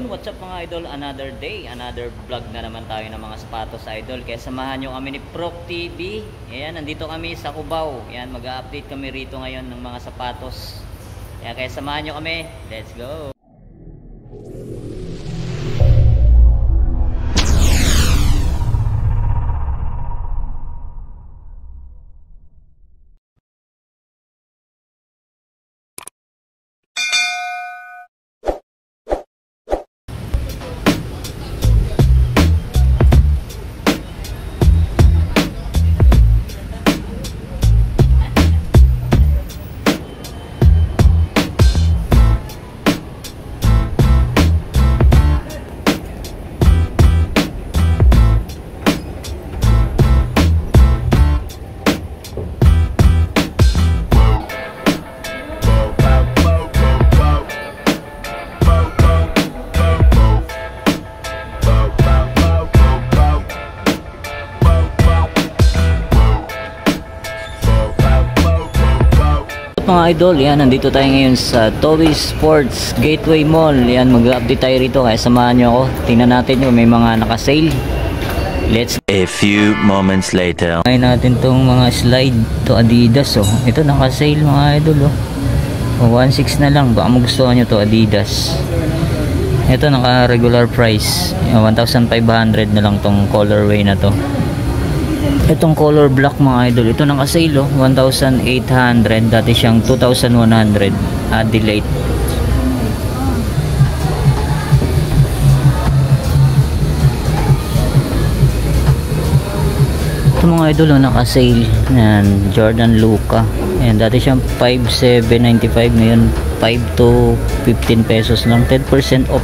What's up mga idol, another day, another vlog na naman tayo ng mga sapatos idol. Kaya samahan nyo kami ni Proc TV. Ayan, nandito kami sa Cubao. Ayan, mag-update kami rito ngayon ng mga sapatos. Ayan, kaya samahan nyo kami. Let's go! Mga idol, yan, nandito tayo ngayon sa Towie Sports Gateway Mall. Yan, mag-update tayo rito kaya samahan nyo ako. Tingnan natin kung may mga naka-sale. Let's A few moments later. Ngayon natin tong mga slide to Adidas. Oh, ito naka-sale mga idol. Oh, 1.6 na lang, baka magustuhan nyo to Adidas. Ito naka-regular price 1,500 na lang tong colorway na to. Itong color black mga idol, ito naka-sale 1,800, dati siyang 2,100. Adelaide. Ito mga idol naka-sale, yan, Jordan Luka. Ayan, dati siyang 5,795, ngayon 5 to 15 pesos lang, 10% off.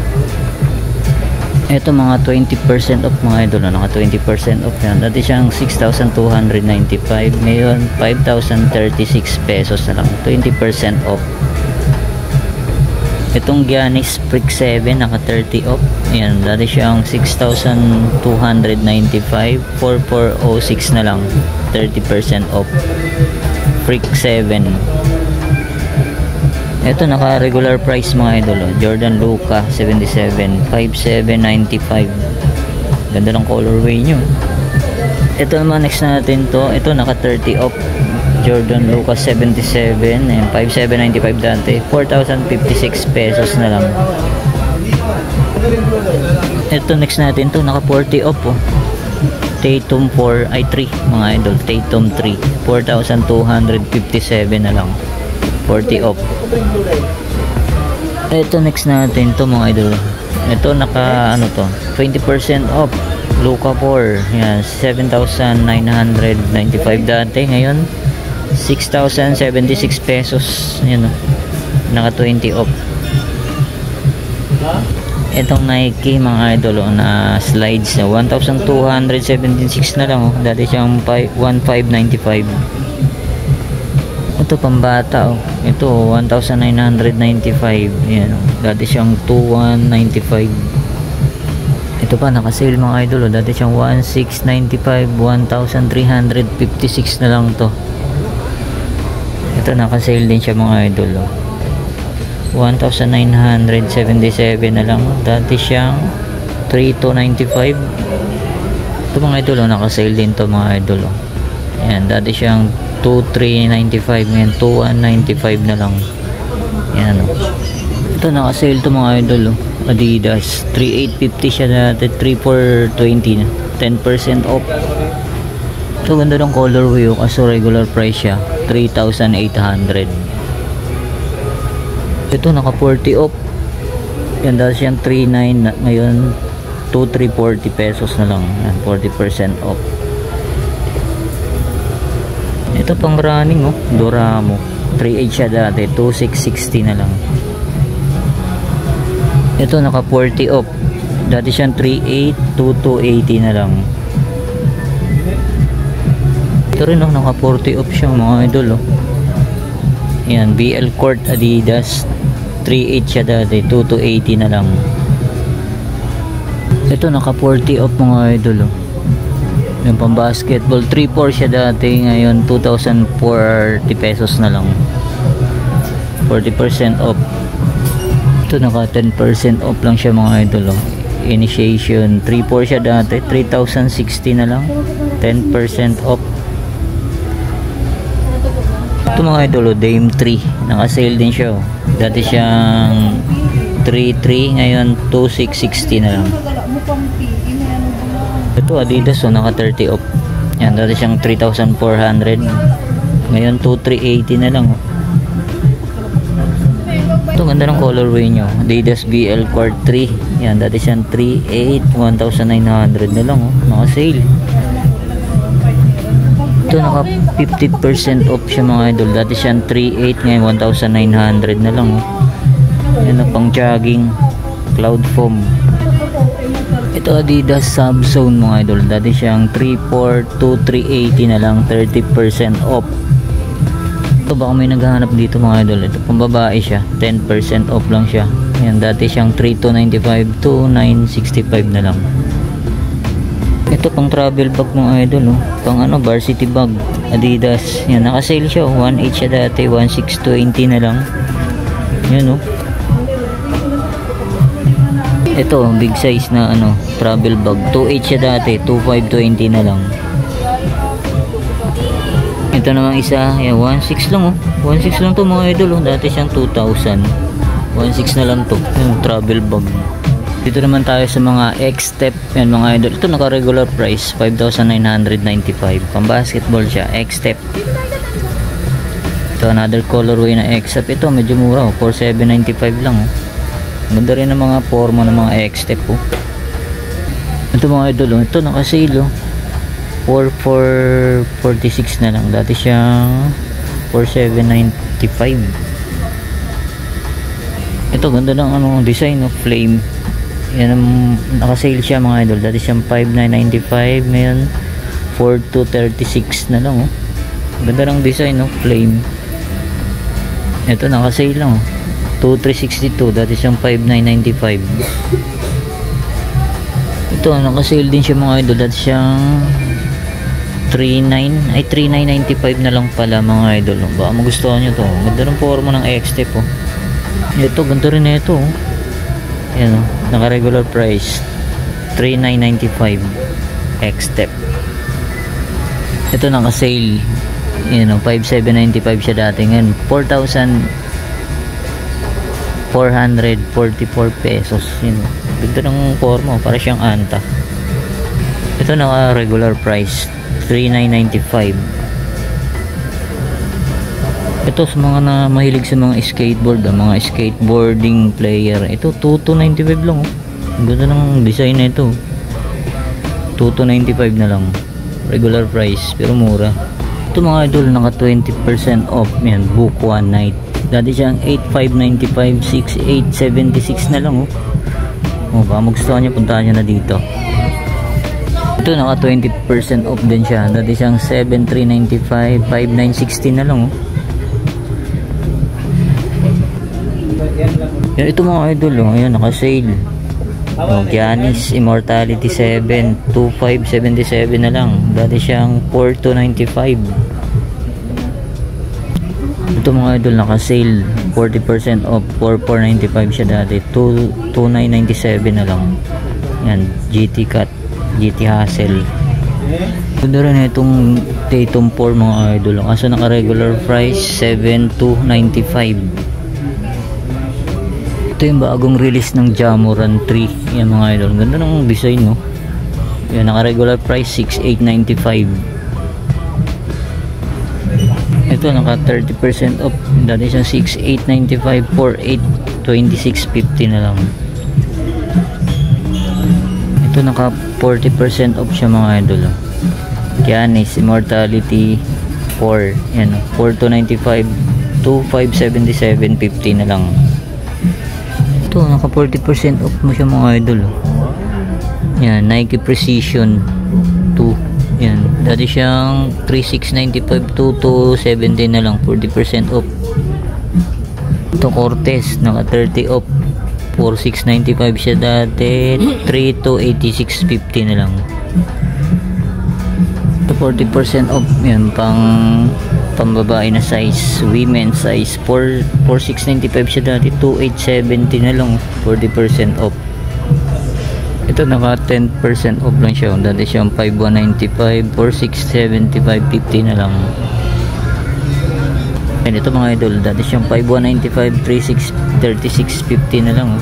Ito mga 20% off mga idol, naka 20% off yan. Dati siyang 6,295, ngayon 5,036 pesos na lang, 20% off. Itong Giannis Freak 7 naka 30 off. Ayan, dati siyang 6,295, 4,406 na lang, 30% off. Freak 7. Ito naka regular price mga idol, Jordan Luka 77, 5,795. Ganda ng colorway nyo. Ito naman next natin to, ito naka 30 off, Jordan Luka 77 and 5,795 dati, 4,056 pesos na lang. Ito next natin to, naka 40 off Tatum 3 mga idol, Tatum 3, 4,257 na lang, 40 off. Ito next natin to mga idol, ito naka 20% off, Luka 4, yan, 7,995 dati, ngayon 6,076 pesos, yan naka 20 off. Itong Nike mga idol na slides, 1,276 na lang, dati siyang 1,595. Ito pambata ito 1,995, yan, dati siyang 2,195. Ito pa naka-sale mga idol, dati siyang 1,695, 1,356 na lang to. Ito naka-sale din siya mga idol, 1,977 na lang, dati siyang 3,295. Ito mga idol naka-sale din to mga idol, yan, dati siyang 2,395, ngayon 2,195 na lang, yan. Ito naka-sale to mga idol, Adidas 3,850 siya dati, 3,420 na, 10% off. Ito ganda ng colorway, kaso regular price siya 3,800. Ito naka 40 off, yan, dati siyang 3,900, ngayon 2,340 pesos na lang, yan, 40% off. Ito pang running Doramo 3.8 siya dati, 2,660 na lang. Ito naka 40 off, dati siyang 3.8, 2,280 na lang. Ito rin naka 40 off siya mga idol yan, BL Court Adidas 3.8 siya dati, 2,280 na lang. Ito naka 40 off mga idol yung pang basketball, 3.4 siya dati, ngayon 2,040 pesos na lang, 40% off. Ito naka 10% off lang siya mga idol. Oh. Initiation 3.4 siya dati, 3,060 na lang, 10% off. Ito mga idol, Dame 3 naka sale din siya. Oh. Dati siyang 3.3, ngayon 2,660 na lang. Ito Adidas, oh, naka 30 off. Yan, dati siyang 3,400, ngayon 2,380 na lang. Oh. Ito ganda ng colorway nyo, Adidas BL Quart 3. Yan, dati siyang 3.8, 1,900 na lang. Oh, naka sale. Ito naka 50% off siya mga idol, dati siyang 3.8, ngayon 1,900 na lang. Oh. Yan na pang jogging, Cloud Foam. Ito Adidas Subzone mga idol, dati siyang 3.4 to 3.80 na lang, 30% off. Ito baka may naghahanap dito mga idol, ito pang babae siya, 10% off lang siya. Yan, dati siyang 3,295 to 965 na lang. Ito pang travel bag mga idol, oh. Pang ano, varsity bag, Adidas. Yan, naka sale siya, 1.8 siya dati, 1,620 na lang. Yan oh. Ito, big size na ano, travel bag, 2.8 siya dati, 2,520 na lang. Ito namang isa, yan, 1.6 lang oh. 1.6 lang to mga idol, oh. Dati siyang 2,000. 1.6 na lang to, yung travel bag. Dito naman tayo sa mga X-Step, yan mga idol. Ito naka regular price, 5,995. Pang basketball siya, X-Step. Ito another colorway na X-Step. Ito medyo mura oh, 4,795 lang oh. Ganda rin ng mga forma ng mga X-Step oh. Ito mga idol oh, ito naka sale oh, 4,446 na lang. Dati siyang 4,795. Ito ganda ng ano, design of flame. Yan ang naka sale siya mga idol. Dati siyang 5,995, ngayon 4,236 na lang oh. Ganda ng design of flame. Ito naka sale lang oh, 2,362. Dati siyang 5,995. Ito naka sale din siya mga idol. Dati siyang 3,995 na lang pala mga idol. Baka magustuhan nyo to. Ganda ng forma ng X-Step oh. Ito ganda rin na ito oh. Yan oh, naka regular price 3,995 X-Step. Ito naka sale, yan oh, 5,795 siya dati, ngayon 4,444 pesos. Yan oh, ganda ng forma, para siyang anta. Ito naka regular price 3,995. Ito sa mga na mahilig sa mga skateboard, mga skateboarding player, ito 2,295 lang oh. Ganda ng design na ito, 2,295 na lang regular price, pero mura. Ito mga idol, naka 20% off. Yan, book one night, dati siyang 8,595, 6,876 na lang oh. Oh, baka magustuhan nyo, puntahan nyo na dito. Ito naka 20% off din siya, dati siyang 7,395, 5,960 na lang oh. Yan, ito mga idol oh, ayan naka sale oh, Giannis Immortality 7, 2,577 na lang. Dati siyang 4,295. Ito mga idol naka sale 40% off, 4,495 siya dati, 2,997 na lang. Yan, GT Cut, GT Hassel. Ganda rin itong Tatum 4 mga idol, kaso naka regular price 7,295. Ito yung bagong release ng Jamoran 3. Yan mga idol, ganda ng design no. Yan, naka regular price 6,895. Ito naka 30% off, dati siyang 6,895, 4,826.50 na lang. Ito naka 40% off siya mga idol. Giannis Immortality 4, yan 4,295, 2,577.50 na lang. Ito naka 40% off mo siya mga idol. Yan, Nike Precision 2. Yan, dati siyang 3,695 to 2,270 na lang, 40% off. Ito Cortez, naka 30 off, 4,695 siya dati, 3,286.50 na lang. Ito 40% off, yan pang pambabae na size, women's size 4695 siya dati, 2870 na lang, 40% off. Ito naka 10% off lang siya, dati siyang 5195, 4675, 50 na lang. And ito mga idol, dati siyang 5195, 3650 na lang.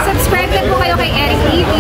Subscribe din po kayo kay Eric TV.